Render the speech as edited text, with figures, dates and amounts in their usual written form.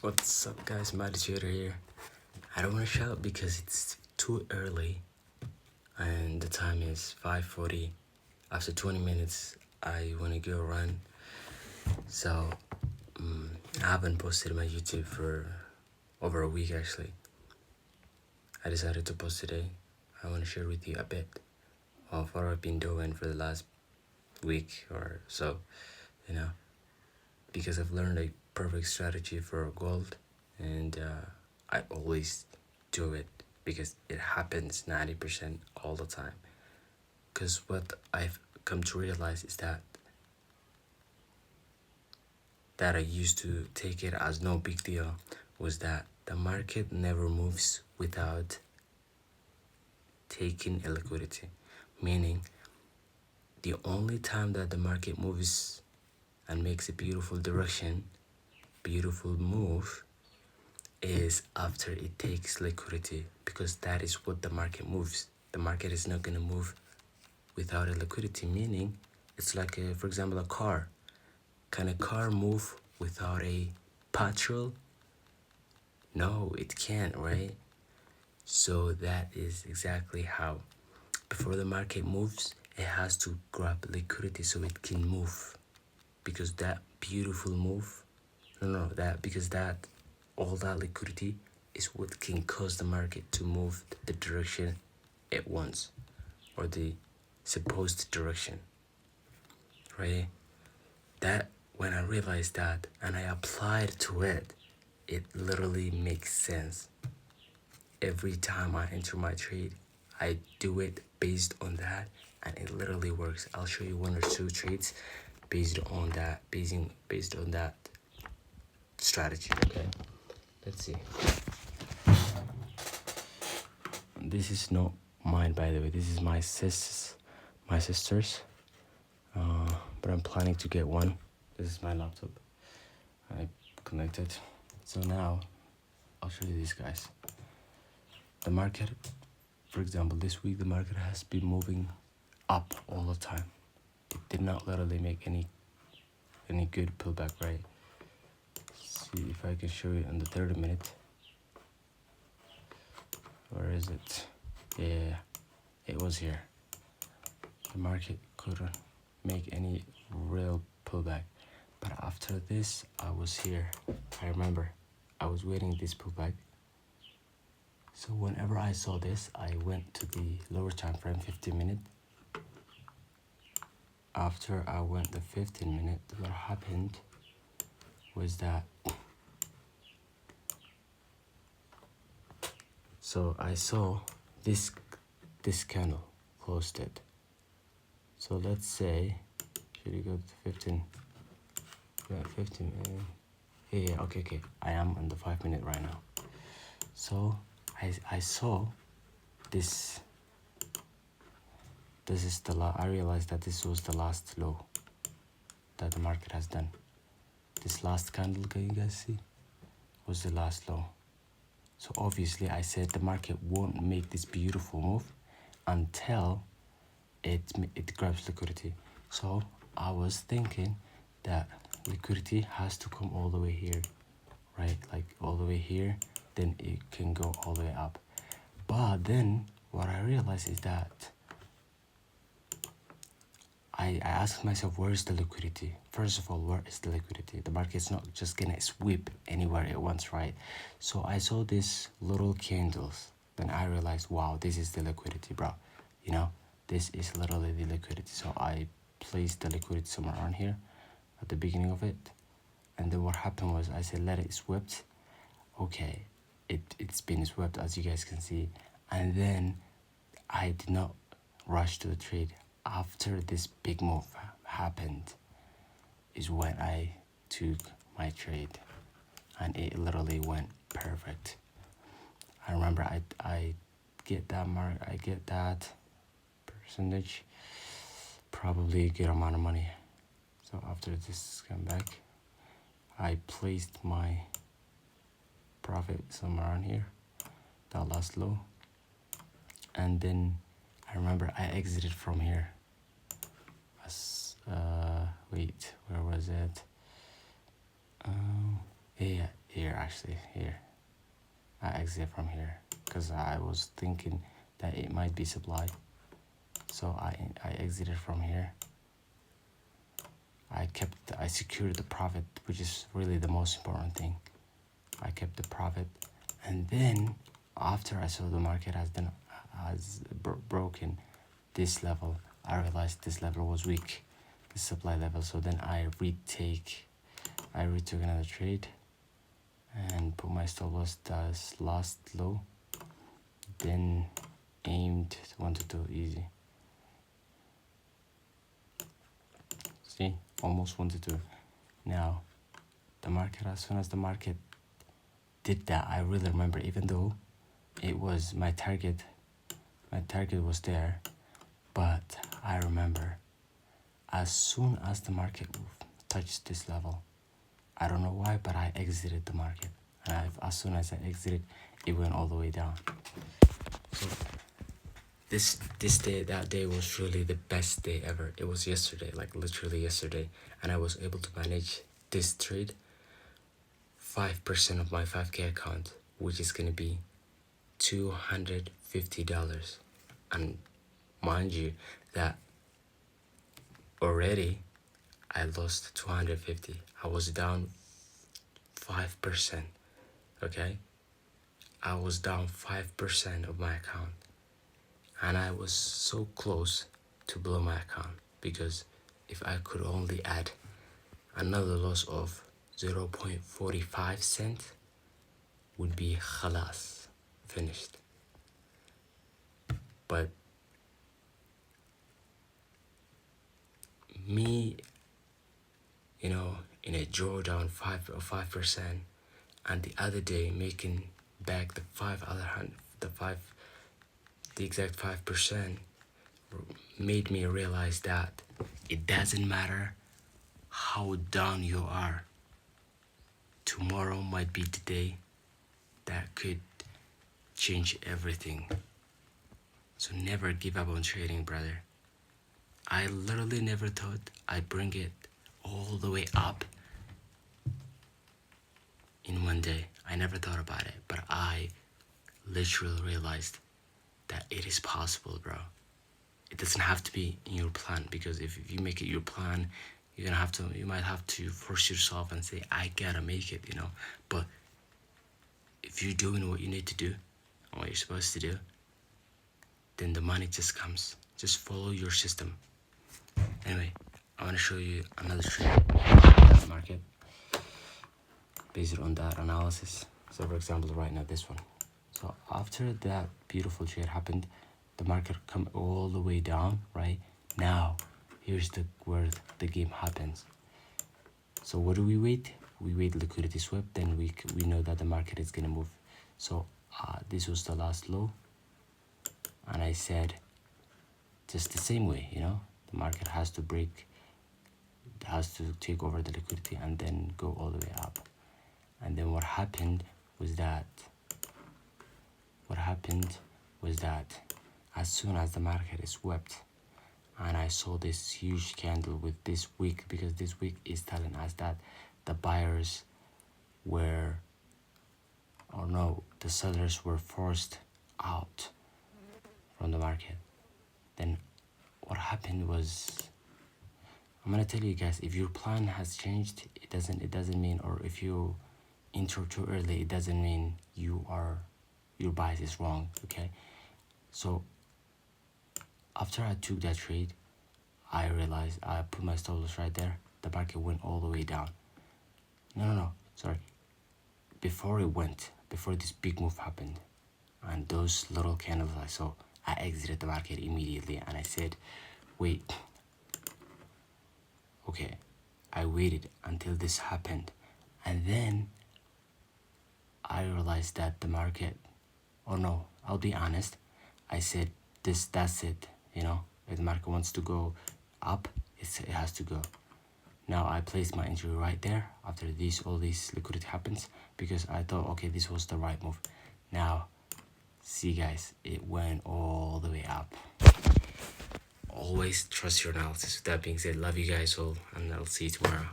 What's up guys, Meditator here. I don't want to shout because it's too early and the time is 5:40. After 20 minutes I want to go run. So I haven't posted my YouTube for over a week actually. I decided to post today. I want to share with you a bit of what I've been doing for the last week or so, because I've learned a perfect strategy for gold, and I always do it because it happens 90% all the time. Because what I've come to realize is that I used to take it as no big deal was that the market never moves without taking a liquidity. Meaning, the only time that the market moves and makes a beautiful move, is after it takes liquidity, because that is what the market moves. The market is not going to move without a liquidity, meaning it's like, for example, a car. Can a car move without a petrol? No, it can't, right? So that is exactly how, before the market moves, it has to grab liquidity so it can move. Because that beautiful move, all that liquidity is what can cause the market to move the direction it wants, or the supposed direction, right? That, when I realized that and I applied to it, it literally makes sense. Every time I enter my trade, I do it based on that, and it literally works. I'll show you one or two trades based on that strategy. Okay, let's see. This is not mine, by the way. This is my sister's. But I'm planning to get one. This is my laptop. I connected. So now I'll show you these guys. The market, for example, this week the market has been moving up all the time. It did not literally make any good pullback, right? Let's see if I can show you on the 30 minute. Where is it? Yeah, it was here. The market couldn't make any real pullback, but after this I was here. I remember I was waiting this pullback. So whenever I saw this, I went to the lower time frame, 15 minute. After I went the 15 minute, what happened was that, so I saw this candle closed it. So let's say, should we go to 15? Yeah, 15 minute. Yeah, okay. I am on the 5 minute right now. So I saw this. This is I realized that this was the last low that the market has done. This last candle, can you guys see, was the last low. So obviously I said the market won't make this beautiful move until it grabs liquidity. So I was thinking that liquidity has to come all the way here, right? Like all the way here, then it can go all the way up. But then what I realized is that I asked myself, where is the liquidity? First of all, where is the liquidity? The market's not just gonna sweep anywhere it wants, right? So I saw these little candles. Then I realized, wow, this is the liquidity, bro. This is literally the liquidity. So I placed the liquidity somewhere around here at the beginning of it. And then what happened was I said, let it swept. Okay, it's been swept, as you guys can see. And then I did not rush to the trade. After this big move happened is when I took my trade, and it literally went perfect. I remember I get that mark, I get that percentage, probably a good amount of money. So after this came back, I placed my profit somewhere around here, that last low, and then I remember I exited from here. Wait, where was it? Yeah, here actually, here. I exit from here because I was thinking that it might be supply. So I exited from here. I secured the profit, which is really the most important thing. I kept the profit, and then after I saw the market has broken this level, I realized this level was weak, the supply level. So then I retook another trade and put my stop loss as last low, then aimed 1 to 2 easy. See, almost 1 to 2. Now the market, as soon as the market did that, I really remember, even though it was my target was there, but I remember as soon as the market touched this level, I don't know why, but I exited the market, and as soon as I exited, it went all the way down. So that day was really the best day ever. It was yesterday, like literally yesterday, and I was able to manage this trade 5% of my 5K account, which is gonna be $250. And mind you that already I lost 250. I was down 5%. Okay, I was down 5% of my account, and I was so close to blow my account, because if I could only add another loss of 0.45 cents, would be khalas, finished. But me, in a drawdown 5%, and the other day making back the exact 5%, made me realize that it doesn't matter how down you are. Tomorrow might be the day that could change everything. So never give up on trading, brother. I literally never thought I'd bring it all the way up in one day. I never thought about it, but I literally realized that it is possible, bro. It doesn't have to be in your plan, because if you make it your plan, you might have to force yourself and say, I gotta make it, But if you're doing what you need to do and what you're supposed to do, then the money just comes. Just follow your system. Anyway, I want to show you another trade in the market based on that analysis. So for example, right now, this one. So after that beautiful trade happened, the market come all the way down, right? Now, here's where the game happens. So what do we wait? We wait liquidity swap, then we know that the market is gonna move. So this was the last low, and I said, just the same way, the market has to break, it has to take over the liquidity and then go all the way up. And then what happened was that as soon as the market is swept, and I saw this huge candle with this wick, because this wick is telling us that the buyers the sellers were forced out from the market. Then what happened was, I'm gonna tell you guys, if your plan has changed, it doesn't mean, or if you enter too early, it doesn't mean your bias is wrong, okay? So after I took that trade, I realized I put my stop loss right there. The market went all the way down. No, sorry. Before this big move happened, and those little candles I saw, I exited the market immediately, and I said, wait, okay, I waited until this happened, and then I realized that the market, I'll be honest, I said, that's it, if the market wants to go up, it has to go. Now I placed my entry right there after all this liquidity happens, because I thought, okay, this was the right move. Now, see guys, it went all the way up. Always trust your analysis. With that being said, love you guys all, and I'll see you tomorrow.